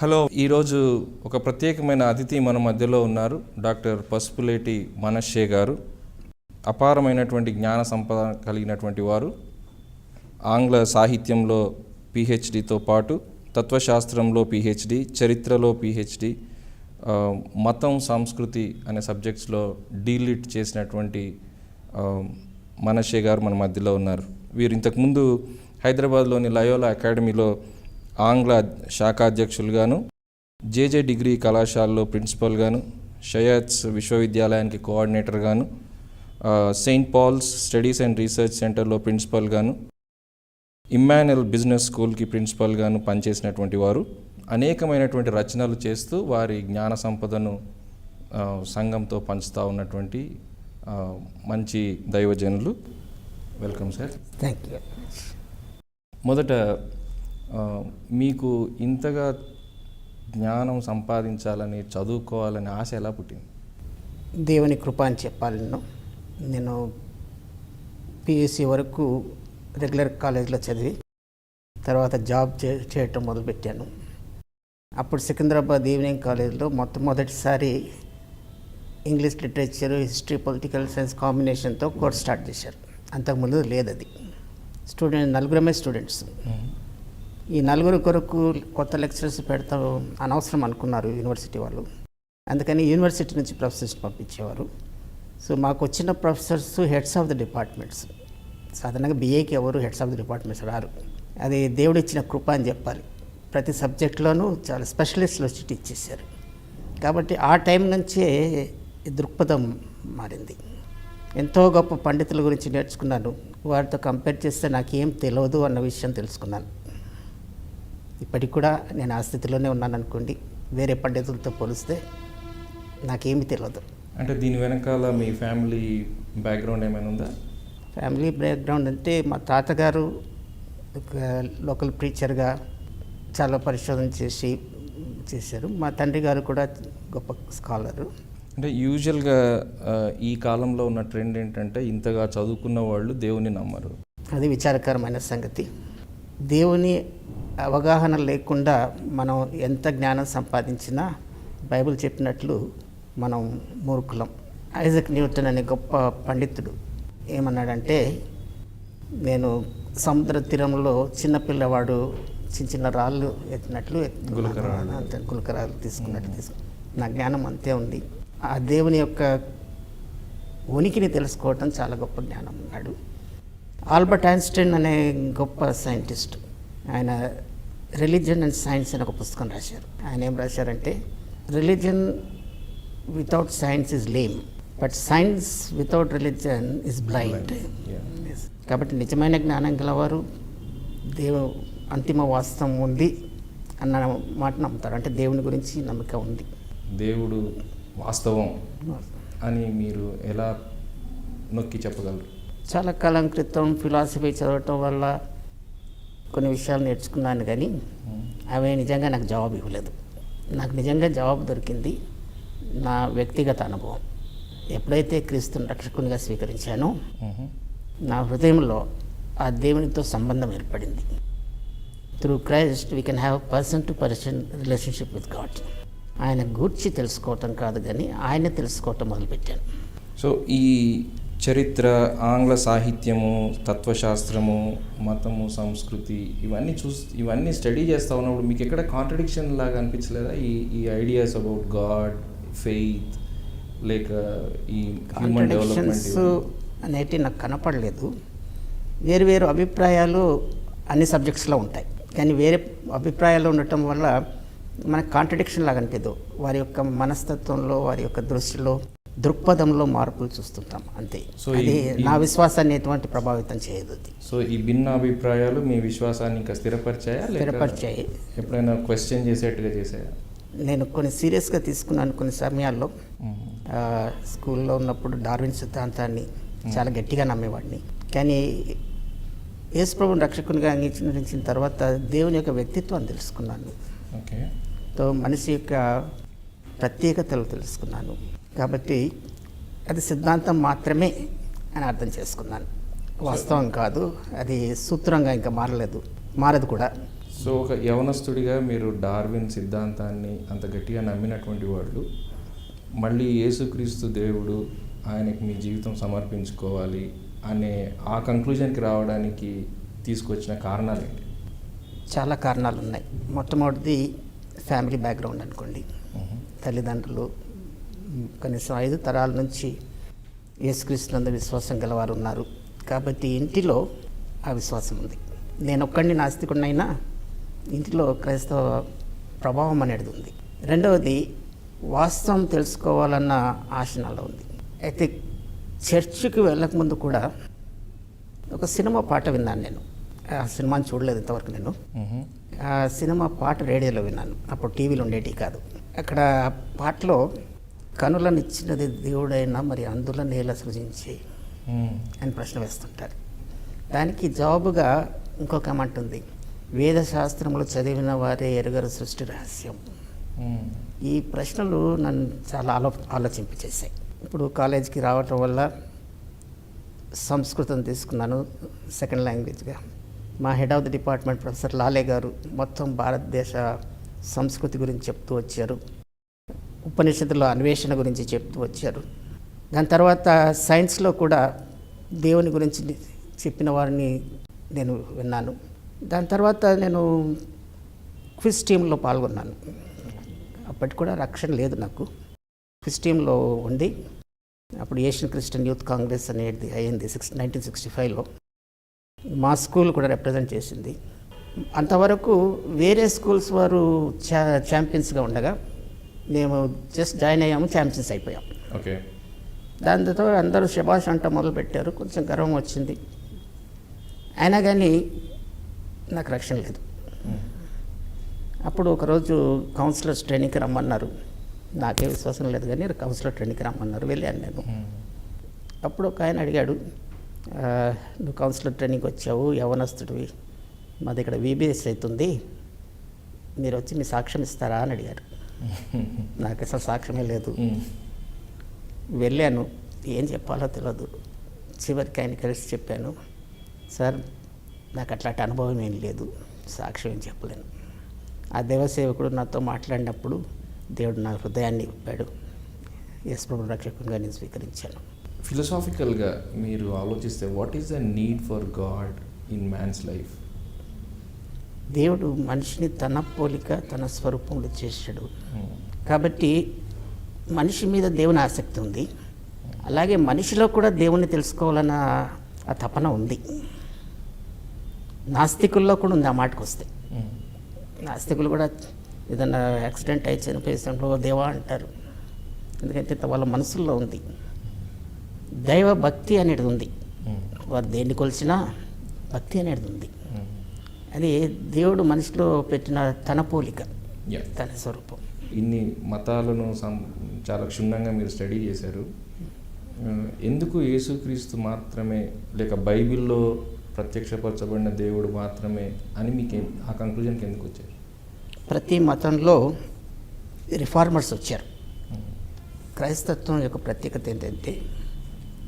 Hello, ఈరోజు ఒక ప్రత్యేకమైన అతిథి మన మధ్యలో ఉన్నారు. డాక్టర్ పసుపులేటి మనశ్శే గారు. అపారమైనటువంటి జ్ఞాన సంపద కలిగినటువంటి వారు. ఆంగ్ల సాహిత్యంలో పిహెచ్డితో పాటు తత్వశాస్త్రంలో పిహెచ్డి, చరిత్రలో పిహెచ్డి, మతం సంస్కృతి అనే సబ్జెక్ట్స్లో డీలిట్ చేసినటువంటి మనశ్శే గారు మన మధ్యలో ఉన్నారు. వీరు ఇంతకుముందు హైదరాబాద్లోని లయోలా అకాడమీలో ఆంగ్ల శాఖాధ్యక్షులుగాను, జేజే డిగ్రీ కళాశాలలో ప్రిన్సిపల్గాను, షయాత్స్ విశ్వవిద్యాలయానికి కోఆర్డినేటర్గాను, Saint Paul's studies and research సెంటర్లో ప్రిన్సిపల్గాను, ఇమ్మాన్యుయల్ బిజినెస్ స్కూల్కి ప్రిన్సిపల్గాను పనిచేసినటువంటి వారు. అనేకమైనటువంటి రచనలు చేస్తూ వారి జ్ఞాన సంపదను సంఘంతో పంచుతూ ఉన్నటువంటి మంచి దైవజనులు. Welcome sir. Thank you. మొదట మీకు ఇంతగా జ్ఞానం సంపాదించాలని, చదువుకోవాలని ఆశ ఎలా పుట్టింది? దేవుని కృప అని చెప్పాలి. నేను పియూసీ వరకు రెగ్యులర్ కాలేజ్లో చదివి తర్వాత జాబ్ చేయటం మొదలుపెట్టాను. అప్పుడు సికింద్రాబాద్ ఈవినింగ్ కాలేజ్లో మొట్టమొదటిసారి English literature, history, political science కాంబినేషన్తో కోర్స్ స్టార్ట్ చేశారు. అంతకుముందు లేదు అది. నలుగురమే స్టూడెంట్స్. ఈ నలుగురు కొరకు కొత్త లెక్చరర్స్ పెడతాం అనవసరం అనుకున్నారు యూనివర్సిటీ వాళ్ళు. అందుకని యూనివర్సిటీ నుంచి ప్రొఫెసర్స్ పంపించేవారు. సో మాకు వచ్చిన professors heads of the departments. సాధారణంగా బీఏకి ఎవరు హెడ్స్ ఆఫ్ ది డిపార్ట్మెంట్స్ రారు. అది దేవుడు ఇచ్చిన కృప అని చెప్పాలి. ప్రతి సబ్జెక్టులోనూ చాలా స్పెషలిస్టులు వచ్చి టీచ్ చేశారు. కాబట్టి ఆ టైం నుంచే దృక్పథం మారింది. ఎంతో గొప్ప పండితుల గురించి నేర్చుకున్నాను. వారితో కంపేర్ చేస్తే నాకేం తెలియదు అన్న విషయం తెలుసుకున్నాను. ఇప్పటికి కూడా నేను ఆ స్థితిలోనే ఉన్నాను అనుకోండి. వేరే పండితులతో పోలిస్తే నాకేమీ తెలియదు. అంటే దీని వెనకాల మీ ఫ్యామిలీ బ్యాక్గ్రౌండ్ ఏమైనా ఉందా? ఫ్యామిలీ బ్యాక్గ్రౌండ్ అంటే మా తాతగారు ఒక లోకల్ ప్రీచర్గా చాలా పరిశోధన చేశారు. మా తండ్రి గారు కూడా గొప్ప స్కాలరు. అంటే యూజువల్గా ఈ కాలంలో ఉన్న ట్రెండ్ ఏంటంటే ఇంతగా చదువుకున్న వాళ్ళు దేవుని నమ్మరు. అది విచారకరమైన సంగతి. దేవుని అవగాహన లేకుండా మనం ఎంత జ్ఞానం సంపాదించినా బైబిల్ చెప్పినట్లు మనం మూర్ఖులం. ఐజక్ న్యూటన్ అనే గొప్ప పండితుడు ఏమన్నాడంటే, నేను సముద్ర తీరంలో చిన్నపిల్లవాడు చిన్న రాళ్ళు ఎత్తినట్లు గులకరాలు తీసుకున్నట్టు నా జ్ఞానం అంతే ఉంది. ఆ దేవుని యొక్క ఉనికిని తెలుసుకోవటం చాలా గొప్ప జ్ఞానం అన్నాడు. ఆల్బర్ట్ ఐన్స్టైన్ అనే గొప్ప సైంటిస్ట్, ఆయన రిలీజియన్ అండ్ సైన్స్ అని ఒక పుస్తకం రాశారు. ఆయన ఏం రాశారంటే, religion without science is lame, but science without religion is blind. కాబట్టి నిజమైన జ్ఞానం గలవారు అంతిమ వాస్తవం ఉంది అన్న మాట నమ్ముతారు. అంటే దేవుని గురించి నమ్మకం ఉంది. దేవుడు వాస్తవం అని మీరు ఎలా నొక్కి చెప్పగలరు? చాలా కాలం క్రితం ఫిలాసఫీ చదవటం వల్ల కొన్ని విషయాలు నేర్చుకున్నాను, కానీ అవి నిజంగా నాకు జవాబు ఇవ్వలేదు. నాకు నిజంగా జవాబు దొరికింది నా వ్యక్తిగత అనుభవం. ఎప్పుడైతే క్రీస్తుని రక్షకునిగా స్వీకరించానో నా హృదయంలో ఆ దేవునితో సంబంధం ఏర్పడింది. Through Christ we can have person to person relationship with God. ఆయన గూర్చి తెలుసుకోవటం కాదు, కానీ ఆయన తెలుసుకోవటం మొదలుపెట్టాను. సో ఈ చరిత్ర, ఆంగ్ల సాహిత్యము, తత్వశాస్త్రము, మతము, సంస్కృతి ఇవన్నీ స్టడీ చేస్తూ ఉన్నప్పుడు మీకు ఎక్కడ కాంట్రడిక్షన్ లాగా అనిపించలేదా? ఈ ఐడియాస్ అబౌట్ గాడ్, ఫెయిత్, లేక ఈ హ్యూమన్ డెవలప్మెంట్ అనేటివి నాకు కనపడలేదు. వేరు అభిప్రాయాలు అన్ని సబ్జెక్ట్స్లో ఉంటాయి, కానీ వేరే అభిప్రాయాలు ఉండటం వల్ల మనకు కాంట్రడిక్షన్ లాగా అనిపించదు. వారి యొక్క మనస్తత్వంలో, వారి యొక్క దృష్టిలో, దృక్పథంలో మార్పులు చూస్తుంటాం అంతే. సో అది నా విశ్వాసాన్ని ఎటువంటి ప్రభావితం చేయదు. సో ఈ భిన్న అభిప్రాయాలు మీ విశ్వాసాన్ని ఇంకా స్థిరపరిచాయి. ఎప్పుడైనా క్వశ్చన్ చేసేట్టుగా చేసాయా? నేను కొన్ని సీరియస్గా తీసుకున్నాను కొన్ని సమయాల్లో. స్కూల్లో ఉన్నప్పుడు డార్విన్ సిద్ధాంతాన్ని చాలా గట్టిగా నమ్మేవాడిని. కానీ యేసు ప్రభువుని రక్షకునిగా అంగీకరించిన తర్వాత దేవుని యొక్క వ్యక్తిత్వాన్ని తెలుసుకున్నాను. తో మనిషి యొక్క ప్రత్యేకతలు తెలుసుకున్నాను. కాబట్టి అది సిద్ధాంతం మాత్రమే అని అర్థం చేసుకున్నాను. వాస్తవం కాదు, అది సూత్రంగా ఇంకా మారదు కూడా. సో ఒక యవనస్తుడిగా మీరు డార్విన్ సిద్ధాంతాన్ని అంత గట్టిగా నమ్మినటువంటి వాళ్ళు మళ్ళీ యేసుక్రీస్తు దేవుడు, ఆయనకి మీ జీవితం సమర్పించుకోవాలి అనే ఆ కంక్లూజన్కి రావడానికి తీసుకొచ్చిన కారణాలు ఏంటి? చాలా కారణాలు ఉన్నాయి. మొట్టమొదటిది ఫ్యామిలీ బ్యాక్గ్రౌండ్ అనుకోండి. తల్లిదండ్రులు కనీసం 5 తరాల నుంచి యేసుక్రీస్తునందు విశ్వాసం గలవారు ఉన్నారు. కాబట్టి ఇంటిలో ఆ విశ్వాసం ఉంది. నేను ఒక్కడిని నాస్తికుడినైనా ఇంటిలో క్రైస్తవ ప్రభావం అనేది ఉంది. రెండవది వాస్తవం తెలుసుకోవాలన్న ఆశ నాలో ఉంది. అయితే చర్చికి వెళ్ళకముందు కూడా ఒక సినిమా పాట విన్నాను నేను. ఆ సినిమాని చూడలేదు ఇంతవరకు నేను. ఆ సినిమా పాట రేడియోలో విన్నాను. అప్పుడు టీవీలు ఉండేటివి కాదు. అక్కడ పాటలో కనులనిచ్చినది దేవుడైనా మరి అందుల నేల సృజించి అని ప్రశ్న వేస్తుంటారు. దానికి జవాబుగా ఇంకొక ఏమంటుంది, వేద శాస్త్రములు చదివిన వారే ఎరుగరు సృష్టి రహస్యం. ఈ ప్రశ్నలు నన్ను చాలా ఆలోచింపచేశాయి. ఇప్పుడు కాలేజీకి రావటం వల్ల సంస్కృతం తీసుకున్నాను సెకండ్ లాంగ్వేజ్గా. మా head of the department professor Lale గారు మొత్తం భారతదేశ సంస్కృతి గురించి చెప్తూ వచ్చారు. ఉపనిషత్తులో అన్వేషణ గురించి చెప్తూ వచ్చారు. దాని తర్వాత సైన్స్లో కూడా దేవుని గురించి చెప్పిన వారిని నేను విన్నాను. దాని తర్వాత నేను క్విజ్ టీంలో పాల్గొన్నాను. అప్పటికి కూడా రక్షణ లేదు నాకు. క్విజ్ టీంలో ఉండి అప్పుడు ఏషియన్ క్రిస్టియన్ యూత్ కాంగ్రెస్ అనేది అయ్యింది 1965లో. మా స్కూల్ కూడా రిప్రజెంట్ చేసింది. అంతవరకు వేరే స్కూల్స్ వారు ఛాంపియన్స్గా ఉండగా మేము జస్ట్ జాయిన్ అయ్యాము, ఛాంపియన్స్ అయిపోయాం. ఓకే. దాంతో అందరూ శభాష్ అంట మొదలుపెట్టారు. కొంచెం గర్వం వచ్చింది. అయినా కానీ నాకు రక్షణ లేదు. అప్పుడు ఒకరోజు కౌన్సిలర్స్ ట్రైనింగ్కి రమ్మన్నారు. నాకే విశ్వాసం లేదు కానీ కౌన్సిలర్ ట్రైనింగ్కి రమ్మన్నారు. వెళ్ళాను నేను. అప్పుడు ఒక ఆయన అడిగాడు, నువ్వు కౌన్సిలర్ ట్రైనింగ్కి వచ్చావు, యవనస్తుడివి, మాది ఇక్కడ VBS అవుతుంది, మీరు వచ్చి మీ సాక్ష్యం ఇస్తారా అని అడిగారు. నాకు అసలు సాక్ష్యమే లేదు. వెళ్ళాను, ఏం చెప్పాలో తెలియదు. చివరికి ఆయన కలిసి చెప్పాను, సార్ నాకు అట్లాంటి అనుభవం ఏం లేదు, సాక్ష్యం ఏం చెప్పలేను. ఆ దేవసేవకుడు నాతో మాట్లాడినప్పుడు దేవుడు నా హృదయాన్ని ఇప్పాడు. యేసు ప్రభు రక్షకునిగా నేను స్వీకరించాను. ఫిలసాఫికల్గా మీరు ఆలోచిస్తే what is the need for God in man's life? దేవుడు మనిషిని తన పోలిక తన స్వరూపంలో చేశాడు. కాబట్టి మనిషి మీద దేవుని ఆసక్తి ఉంది. అలాగే మనిషిలో కూడా దేవుణ్ణి తెలుసుకోవాలన్న ఆ తపన ఉంది. నాస్తికుల్లో కూడా ఉంది. ఆ మాటకు వస్తే నాస్తికులు కూడా ఏదైనా యాక్సిడెంట్ అయి చనిపోయే సమయంలో దేవా అంటారు. ఎందుకంటే వాళ్ళ మనసుల్లో ఉంది. దైవ భక్తి అనేది ఉంది. వారు దేన్ని కొలిచినా భక్తి అనేది ఉంది. అది దేవుడు మనిషిలో పెట్టిన తన పోలిక, తన స్వరూపం. ఇన్ని మతాలను చాలా క్షుణ్ణంగా మీరు స్టడీ చేశారు. ఎందుకు యేసుక్రీస్తు మాత్రమే లేక బైబిల్లో ప్రత్యక్షపరచబడిన దేవుడు మాత్రమే అని మీకు ఆ కంక్లూజన్కి ఎందుకు వచ్చారు? ప్రతి మతంలో రిఫార్మర్స్ వచ్చారు. క్రైస్తత్వం యొక్క ప్రత్యేకత ఏంటంటే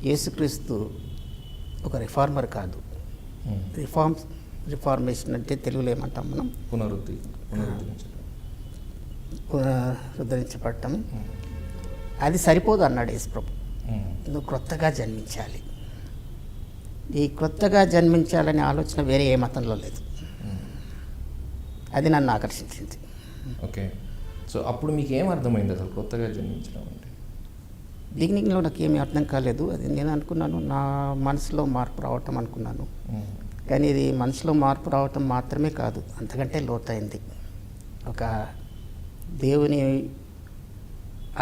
యేసుక్రీస్తు ఒక రిఫార్మర్ కాదు. రిఫార్మేషన్ అంటే తెలుగులో ఏమంటాం మనం? పునరుద్ధరించబడటం. అది సరిపోదు అన్నాడు యేసు ప్రభు. నువ్వు క్రొత్తగా జన్మించాలి. ఈ క్రొత్తగా జన్మించాలనే ఆలోచన వేరే ఏ మతంలో లేదు. అది నన్ను ఆకర్షించింది. ఓకే. సో అప్పుడు మీకు ఏం అర్థమైంది అసలు క్రొత్తగా జన్మించడం అంటే? బిగినింగ్లో నాకు ఏమీ అర్థం కాలేదు. అది నేను అనుకున్నాను నా మనసులో మార్పు రావటం అనుకున్నాను. కానీ ఇది మనసులో మార్పు రావటం మాత్రమే కాదు, అంతకంటే లోతైంది. ఒక దేవుని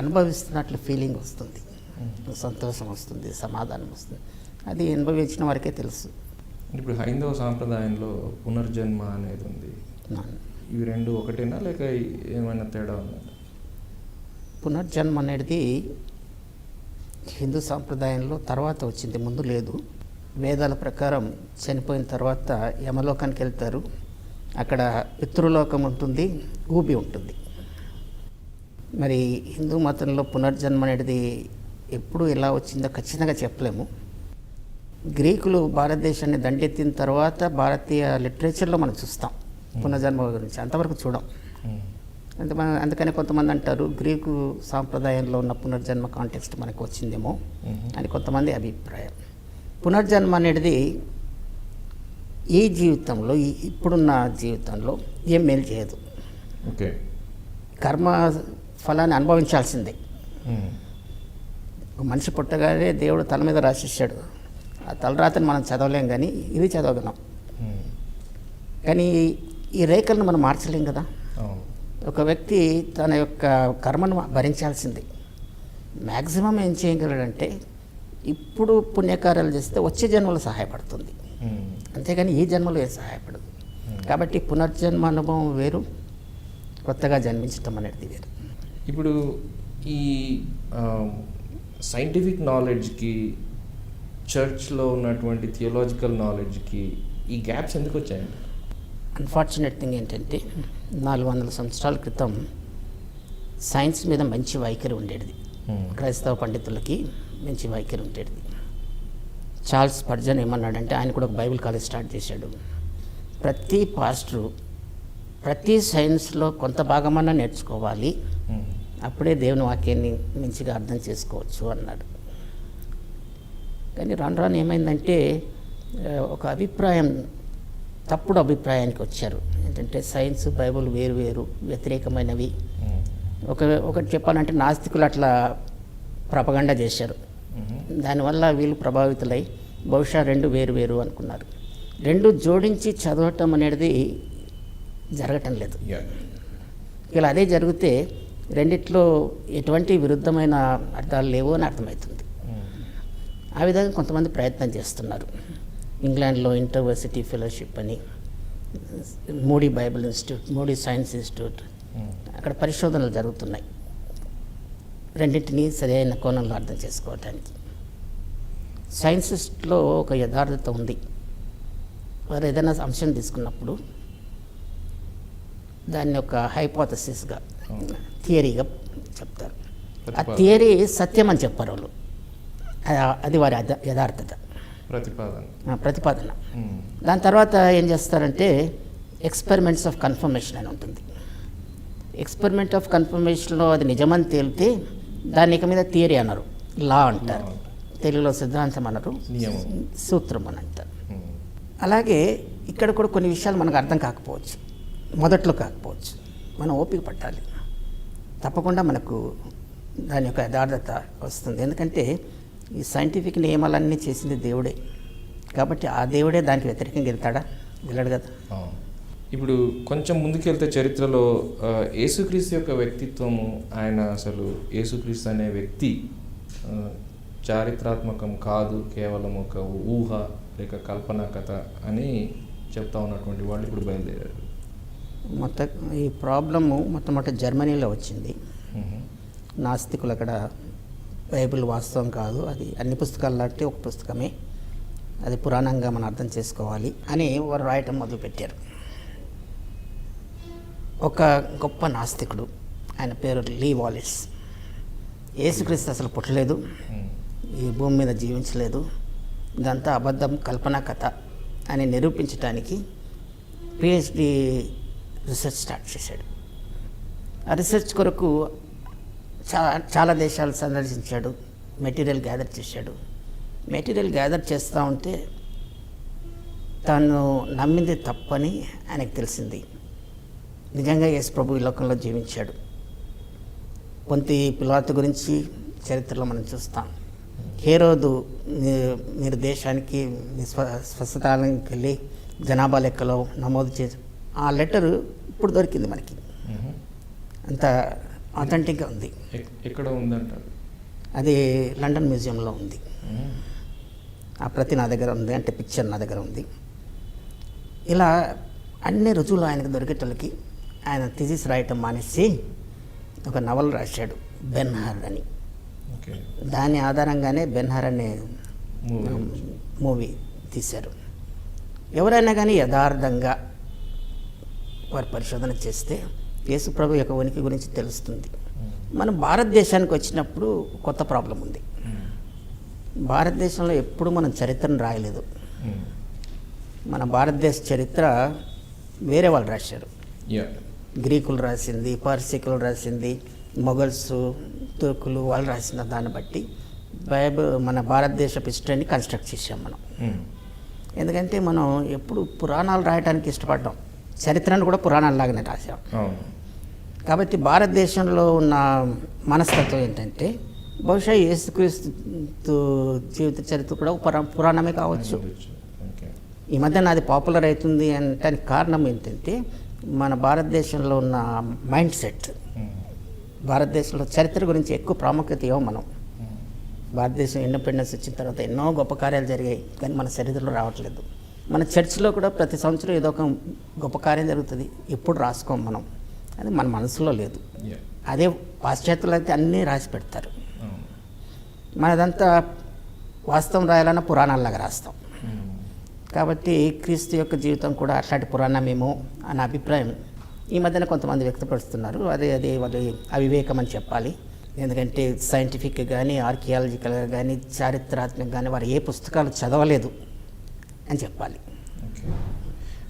అనుభవిస్తున్నట్లు ఫీలింగ్ వస్తుంది, సంతోషం వస్తుంది, సమాధానం వస్తుంది. అది అనుభవించిన వారికే తెలుసు. ఇప్పుడు హైందవ సాంప్రదాయంలో పునర్జన్మ అనేది ఉంది. ఇవి రెండు ఒకటేనా లేక ఏమైనా తేడా ఉందా? పునర్జన్మ అనేది హిందూ సాంప్రదాయంలో తర్వాత వచ్చింది, ముందు లేదు. వేదాల ప్రకారం చనిపోయిన తర్వాత యమలోకానికి వెళ్తారు. అక్కడ పితృలోకం ఉంటుంది, ఊబి ఉంటుంది. మరి హిందూ మతంలో పునర్జన్మ అనేది ఎప్పుడు ఎలా వచ్చిందో ఖచ్చితంగా చెప్పలేము. గ్రీకులు భారతదేశాన్ని దండెత్తిన తర్వాత భారతీయ లిటరేచర్లో మనం చూస్తాం పునర్జన్మ గురించి అంతవరకు చూడం. అందుకని కొంతమంది అంటారు గ్రీకు సాంప్రదాయంలో ఉన్న పునర్జన్మ కాంటెక్స్ట్ మనకు వచ్చిందేమో అని కొంతమంది అభిప్రాయం. పునర్జన్మ అనేది ఈ జీవితంలో ఇప్పుడున్న జీవితంలో ఏం మేలు చేయదు. ఓకే, కర్మ ఫలాన్ని అనుభవించాల్సిందే. ఒక మనిషి పుట్టగానే దేవుడు తల మీద రాసేసాడు. ఆ తలరాతని మనం చదవలేం, కానీ ఇది చదవగలం. కానీ ఈ రేఖలను మనం మార్చలేం కదా. ఒక వ్యక్తి తన యొక్క కర్మను భరించాల్సిందే. మ్యాక్సిమం ఏం చేయగలడంటే ఇప్పుడు పుణ్యకార్యాలు చేస్తే వచ్చే జన్మలో సహాయపడుతుంది, అంతేగాని ఈ జన్మలో ఏం సహాయపడదు. కాబట్టి పునర్జన్మ అనుభవం వేరు, కొత్తగా జన్మించటం అనేది వేరు. ఇప్పుడు ఈ సైంటిఫిక్ నాలెడ్జ్కి చర్చ్లో ఉన్నటువంటి థియోలాజికల్ నాలెడ్జ్కి ఈ గ్యాప్స్ ఎందుకు వచ్చాయండి? అన్ఫార్చునేట్ థింగ్ ఏంటంటే 400 సంవత్సరాల క్రితం సైన్స్ మీద మంచి వైఖరి ఉండేది. క్రైస్తవ పండితులకి మంచి వైఖరి ఉండేది. చార్ల్స్ స్పర్జన్ ఏమన్నాడంటే, ఆయన కూడా ఒక బైబిల్ కాలేజ్ స్టార్ట్ చేశాడు. ప్రతి పాస్టరు ప్రతి సైన్స్లో కొంత భాగమన్నా నేర్చుకోవాలి, అప్పుడే దేవుని వాక్యాన్ని మంచిగా అర్థం చేసుకోవచ్చు అన్నాడు. కానీ రాను రాను ఏమైందంటే ఒక తప్పుడు అభిప్రాయానికి వచ్చారు. ఏంటంటే సైన్స్ బైబిల్ వేరు వేరు వ్యతిరేకమైనవి. ఒకటి చెప్పాలంటే నాస్తికులు అట్లా ప్రపగండా చేశారు. దానివల్ల వీళ్ళు ప్రభావితులై బహుశా రెండు వేరు వేరు అనుకున్నారు. రెండు జోడించి చదవటం అనేది జరగటం లేదు. ఇలా అదే జరిగితే రెండిట్లో ఎటువంటి విరుద్ధమైన అర్థాలు లేవు అని అర్థమవుతుంది. ఆ విధంగా కొంతమంది ప్రయత్నం చేస్తున్నారు. ఇంగ్లాండ్లో ఇంటర్వర్సిటీ ఫెలోషిప్ అని, moody Bible institute, moody science institute, అక్కడ పరిశోధనలు జరుగుతున్నాయి రెండింటినీ సరైన కోణంలో అర్థం చేసుకోవటానికి. సైన్సిస్ట్లో ఒక యథార్థత ఉంది. వారు ఏదైనా అంశం తీసుకున్నప్పుడు దాన్ని ఒక హైపోథసిస్గా, థియరీగా చెప్తారు. ఆ థియరీ సత్యం అని చెప్పారు వాళ్ళు. అది వారి యథార్థత, ప్రతిపాదన. దాని తర్వాత ఏం చేస్తారంటే ఎక్స్పెరిమెంట్స్ ఆఫ్ కన్ఫర్మేషన్ అని ఉంటుంది. ఎక్స్పెరిమెంట్ ఆఫ్ కన్ఫర్మేషన్లో అది నిజమని తేలితే దాని ఇక మీద థియరీ అన్నారు, లా అంటారు. తెలుగులో సిద్ధాంతం అన్నారు, సూత్రం అని అంటారు. అలాగే ఇక్కడ కూడా కొన్ని విషయాలు మనకు అర్థం కాకపోవచ్చు, మొదట్లో కాకపోవచ్చు. మనం ఓపిక పట్టాలి, తప్పకుండా మనకు దాని యొక్క యథార్థత వస్తుంది. ఎందుకంటే ఈ సైంటిఫిక్ నియమాలన్నీ చేసింది దేవుడే, కాబట్టి ఆ దేవుడే దానికి వ్యతిరేకంగా వెళ్ళాడు కదా. ఇప్పుడు కొంచెం ముందుకెళ్తే చరిత్రలో యేసుక్రీస్తు యొక్క వ్యక్తిత్వము, ఆయన అసలు యేసుక్రీస్తు అనే వ్యక్తి చారిత్రాత్మకం కాదు, కేవలం ఒక ఊహ లేక కల్పన కథ అని చెప్తా ఉన్నటువంటి వాళ్ళు ఇప్పుడు బయలుదేరారు. ఈ ప్రాబ్లము మొట్టమొదటి జర్మనీలో వచ్చింది. నాస్తికులు అక్కడ బైబిల్ వాస్తవం కాదు, అది అన్ని పుస్తకాలు లాంటి ఒక పుస్తకమే, అది పురాణంగా మనం అర్థం చేసుకోవాలి అని వారు రాయటం మొదలుపెట్టారు. ఒక గొప్ప నాస్తికుడు, ఆయన పేరు లీ వాలిస్, యేసుక్రీస్తు అసలు పుట్టలేదు, ఈ భూమి మీద జీవించలేదు, ఇదంతా అబద్ధం, కల్పన కథ అని నిరూపించడానికి పిహెచ్డి రీసెర్చ్ స్టార్ట్ చేశాడు. ఆ రీసెర్చ్ కొరకు చాలా దేశాలు సందర్శించాడు, మెటీరియల్ గ్యాదర్ చేశాడు. మెటీరియల్ గ్యాదర్ చేస్తూ ఉంటే తాను నమ్మింది తప్పని ఆయనకు తెలిసింది. నిజంగా యేసు ప్రభు ఈ లోకంలో జీవించాడు. పొంతి పిలాతు గురించి చరిత్రలో మనం చూస్తాం. హేరోదు మీరు దేశానికి స్వస్థలానికి వెళ్ళి జనాభా లెక్కలో నమోదు చేసి, ఆ లెటరు ఇప్పుడు దొరికింది మనకి, అంత ఆథెంటిక్గా ఉంది. ఎక్కడ ఉందంటారు? అది లండన్ మ్యూజియంలో ఉంది. ఆ ప్రతి నా దగ్గర ఉంది, అంటే పిక్చర్ నా దగ్గర ఉంది. ఇలా అన్ని రుజువులు ఆయనకు దొరికేటోళ్ళకి ఆయన థీసిస్ రాయటం మానేసి ఒక నవల రాశాడు, బెన్ హర్ అని. దాని ఆధారంగానే బెన్ హర్ అనే మూవీ తీశారు. ఎవరైనా కానీ యథార్థంగా వారు పరిశోధన చేస్తే యేసు ప్రభు యొక్క ఉనికి గురించి తెలుస్తుంది. మనం భారతదేశానికి వచ్చినప్పుడు కొత్త ప్రాబ్లం ఉంది. భారతదేశంలో ఎప్పుడు మనం చరిత్రను రాయలేదు. మన భారతదేశ చరిత్ర వేరే వాళ్ళు రాశారు. యా. గ్రీకులు రాసింది, పార్సీకులు రాసింది, మొఘల్స్, తుర్కులు వాళ్ళు రాసిన దాన్ని బట్టి బైబిల్ మన భారతదేశపు హిస్టరీని కన్స్ట్రక్ట్ చేసాం మనం. ఎందుకంటే మనం ఎప్పుడు పురాణాలు రాయడానికి ఇష్టపడ్డాం, చరిత్రను కూడా పురాణాలలాగానే రాసాం. కాబట్టి భారతదేశంలో ఉన్న మనస్తత్వం ఏంటంటే బహుశా యేసుక్రీస్తు జీవిత చరిత్ర కూడా పురాణమే కావచ్చు. ఈ మధ్య అది పాపులర్ అవుతుంది అంటే కారణం ఏంటంటే మన భారతదేశంలో ఉన్న మైండ్ సెట్. భారతదేశంలో చరిత్ర గురించి ఎక్కువ ప్రాముఖ్యత ఇవ్వం మనం. భారతదేశం ఇండిపెండెన్స్ వచ్చిన తర్వాత ఎన్నో గొప్ప కార్యాలు జరిగాయి, కానీ మన చరిత్రలో రావట్లేదు. మన చర్చిలో కూడా ప్రతి సంవత్సరం ఏదో ఒక గొప్ప కార్యం జరుగుతుంది, ఎప్పుడు రాసుకోం మనం. అది మన మనసులో లేదు. అదే పాశ్చాత్యులు అయితే అన్నీ రాసి పెడతారు. మనదంతా వాస్తవం రాయాలన్నా పురాణాల్లాగా రాస్తాం. కాబట్టి క్రీస్తు యొక్క జీవితం కూడా అట్లాంటి పురాణమేమో అన్న అభిప్రాయం ఈ మధ్యన కొంతమంది వ్యక్తపరుస్తున్నారు. అదే వాళ్ళు అవివేకం అని చెప్పాలి. ఎందుకంటే సైంటిఫిక్గా కానీ ఆర్కియాలజికల్గా కానీ చారిత్రాత్మకంగా కానీ వారు ఏ పుస్తకాలు చదవలేదు అని చెప్పాలి. ఓకే.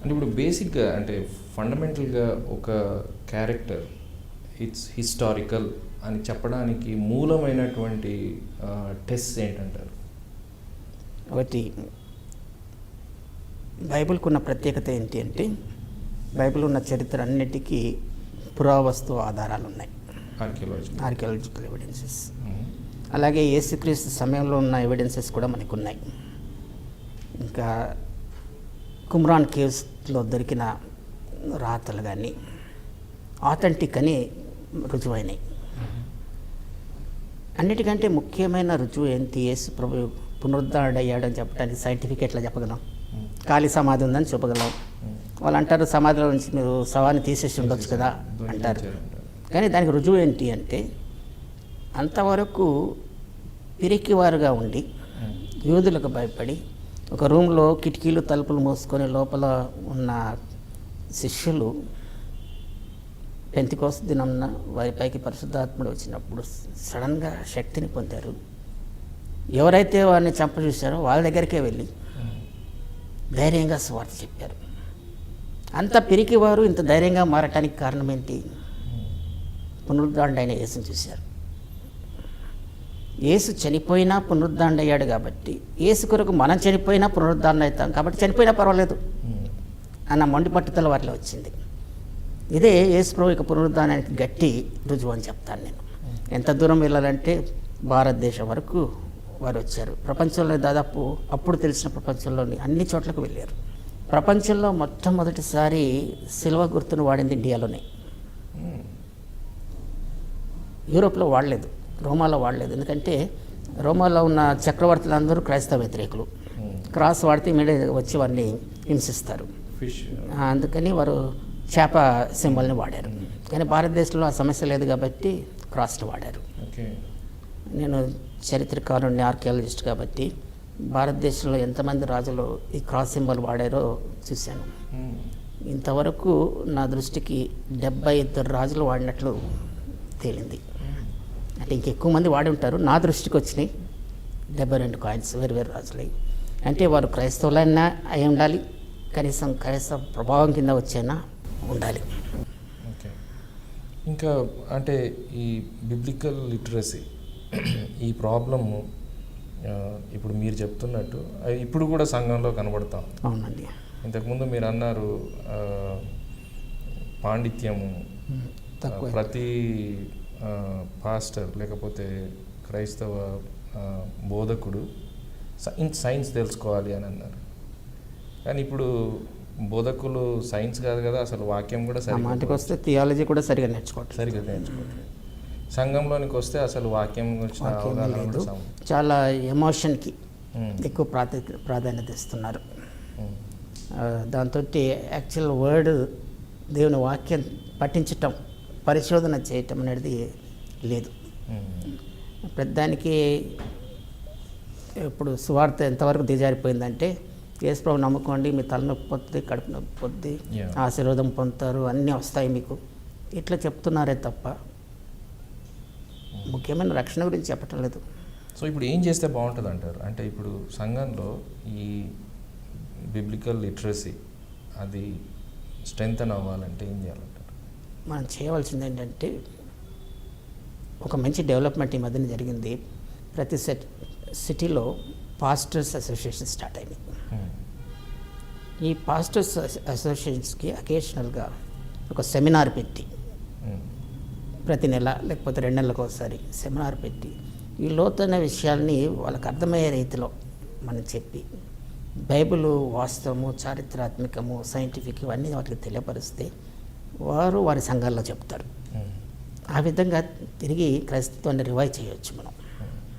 అంటే ఇప్పుడు బేసిక్గా అంటే ఫండమెంటల్గా ఒక క్యారెక్టర్ ఇట్స్ హిస్టారికల్ అని చెప్పడానికి మూలమైనటువంటి టెస్ట్ ఏంటంటారు? ఒకటి, బైబిల్కు ఉన్న ప్రత్యేకత ఏంటి అంటే బైబిల్ ఉన్న చరిత్ర అన్నిటికీ పురావస్తు ఆధారాలు ఉన్నాయి, ఆర్కియాలజికల్ ఎవిడెన్సెస్. అలాగే యేసుక్రీస్తు సమయంలో ఉన్న ఎవిడెన్సెస్ కూడా మనకు ఉన్నాయి. ఇంకా కుమ్రాన్ కేవ్స్లో దొరికిన రాతలు కానీ ఆథెంటిక్ అని రుజువైనాయి. అన్నిటికంటే ముఖ్యమైన రుజువు ఏంటి? యేసు ప్రభు పునరుద్ధరణయ్యాడని చెప్పడానికి సైంటిఫిక్ ఎట్లా చెప్పగలం? ఖాళీ సమాధి ఉందని చెప్పగలం. వాళ్ళు అంటారు సమాధిలో నుంచి మీరు శవాన్ని తీసేసి ఉండొచ్చు కదా అంటారు. కానీ దానికి రుజువు ఏంటి అంటే అంతవరకు పిరికివారుగా ఉండి యూదులకు భయపడి ఒక రూమ్లో కిటికీలు తలుపులు మూసుకొని లోపల ఉన్న శిష్యులు పెంతెకోస్తు దినంన వారిపైకి పరిశుద్ధాత్ముడు వచ్చినప్పుడు సడన్గా శక్తిని పొందారు. ఎవరైతే వారిని చంప చూశారో వాళ్ళ దగ్గరికే వెళ్ళి ధైర్యంగా స్వార్థ చెప్పారు. అంత పిరికివారు ఇంత ధైర్యంగా మారటానికి కారణం ఏంటి? పునరుద్ధరణ అయిన యేసుని చూశారు. యేసు చనిపోయినా పునరుద్ధరణ అయ్యాడు కాబట్టి యేసు కొరకు మనం చనిపోయినా పునరుద్ధరణ అవుతాం కాబట్టి చనిపోయినా పర్వాలేదు అన్న మొండి పట్టుదల వారిలో వచ్చింది. ఇదే యేసు ప్రభు యొక్క పునరుద్ధరణానికి గట్టి రుజువు అని చెప్తాను నేను. ఎంత దూరం వెళ్ళాలంటే భారతదేశం వరకు వారు వచ్చారు. ప్రపంచంలో దాదాపు అప్పుడు తెలిసిన ప్రపంచంలోని అన్ని చోట్లకు వెళ్ళారు. ప్రపంచంలో మొట్టమొదటిసారి సిల్వ గుర్తును వాడింది ఇండియాలోనే. యూరోప్లో వాడలేదు, రోమాలో వాడలేదు. ఎందుకంటే రోమాలో ఉన్న చక్రవర్తులు అందరూ క్రైస్తవ వ్యతిరేకులు. క్రాస్ వాడితే మీడే వచ్చి వారిని హింసిస్తారు. అందుకని వారు చేప సింబల్ని వాడారు. కానీ భారతదేశంలో ఆ సమస్య లేదు కాబట్టి క్రాస్ని వాడారు. నేను చరిత్రకారుని, ఆర్కియాలజిస్ట్ కాబట్టి భారతదేశంలో ఎంతమంది రాజులు ఈ క్రాస్ సింబల్ వాడారో చూశాను. ఇంతవరకు నా దృష్టికి 72 రాజులు వాడినట్లు తేలింది. అంటే ఇంకెక్కువ మంది వాడి ఉంటారు. నా దృష్టికి వచ్చినాయి 72 కాయిన్స్ వేరు రాజులై. అంటే వారు క్రైస్తవులైనా అయి ఉండాలి, కనీసం క్రైస్తవ ప్రభావం కింద వచ్చైనా ఉండాలి. ఓకే. ఇంకా అంటే ఈ బిబ్లికల్ లిటరసీ ఈ ప్రాబ్లము ఇప్పుడు మీరు చెప్తున్నట్టు ఇప్పుడు కూడా సంఘంలో కనబడతాం. అవునండి. ఇంతకుముందు మీరు అన్నారు పాండిత్యము ప్రతి పాస్టర్ లేకపోతే క్రైస్తవ బోధకుడు సైన్స్ తెలుసుకోవాలి అని అన్నారు. కానీ ఇప్పుడు బోధకులు సైన్స్ కాదు కదా, అసలు వాక్యం కూడా సరిగ్గా వస్తే థియాలజీ కూడా సరిగ్గా నేర్చుకోవట్లేదు. సంఘంలోనికి వస్తే అసలు వాక్యం లేదు, చాలా ఎమోషన్కి ఎక్కువ ప్రాధాన్యత ఇస్తున్నారు. దాంతో యాక్చువల్ వర్డ్ దేవుని వాక్యం పఠించటం, పరిశోధన చేయటం అనేది లేదు. ప్రతిదానికి ఇప్పుడు సువార్త ఎంతవరకు దిగజారిపోయిందంటే యేసుప్రభు నమ్ముకోండి, మీ తలనొప్పి పొద్దు, కడుపు నొప్పి పొద్దు, ఆశీర్వాదం పొందుతారు, అన్నీ వస్తాయి మీకు, ఇట్లా చెప్తున్నారే తప్ప ముఖ్యమైన రక్షణ గురించి చెప్పటం లేదు. సో ఇప్పుడు ఏం చేస్తే బాగుంటుంది అంటారు? అంటే ఇప్పుడు సంఘంలో ఈ బిబ్లికల్ లిటరసీ అది స్ట్రెంగ్తన్ అవ్వాలంటే ఏం చేయాలంటారు? మనం చేయవలసింది ఏంటంటే, ఒక మంచి డెవలప్మెంట్ ఈ మధ్యన జరిగింది. ప్రతి సిటీలో పాస్టర్స్ అసోసియేషన్ స్టార్ట్ అయినాయి. ఈ పాస్టర్స్ అసోసియేషన్స్కి అకేషనల్గా ఒక సెమినార్ పెట్టి, ప్రతి నెల లేకపోతే 2 నెలలకు ఒకసారి సెమినార్ పెట్టి, ఈ లోతైన విషయాల్ని వాళ్ళకి అర్థమయ్యే రీతిలో మనం చెప్పి, బైబిల్ వాస్తవము, చారిత్రాత్మకము, సైంటిఫిక్ ఇవన్నీ వాటికి తెలియపరిస్తే వారు వారి సంఘాల్లో చెప్తారు. ఆ విధంగా తిరిగి క్రైస్తవాన్ని రివైవ్ చేయొచ్చు మనం.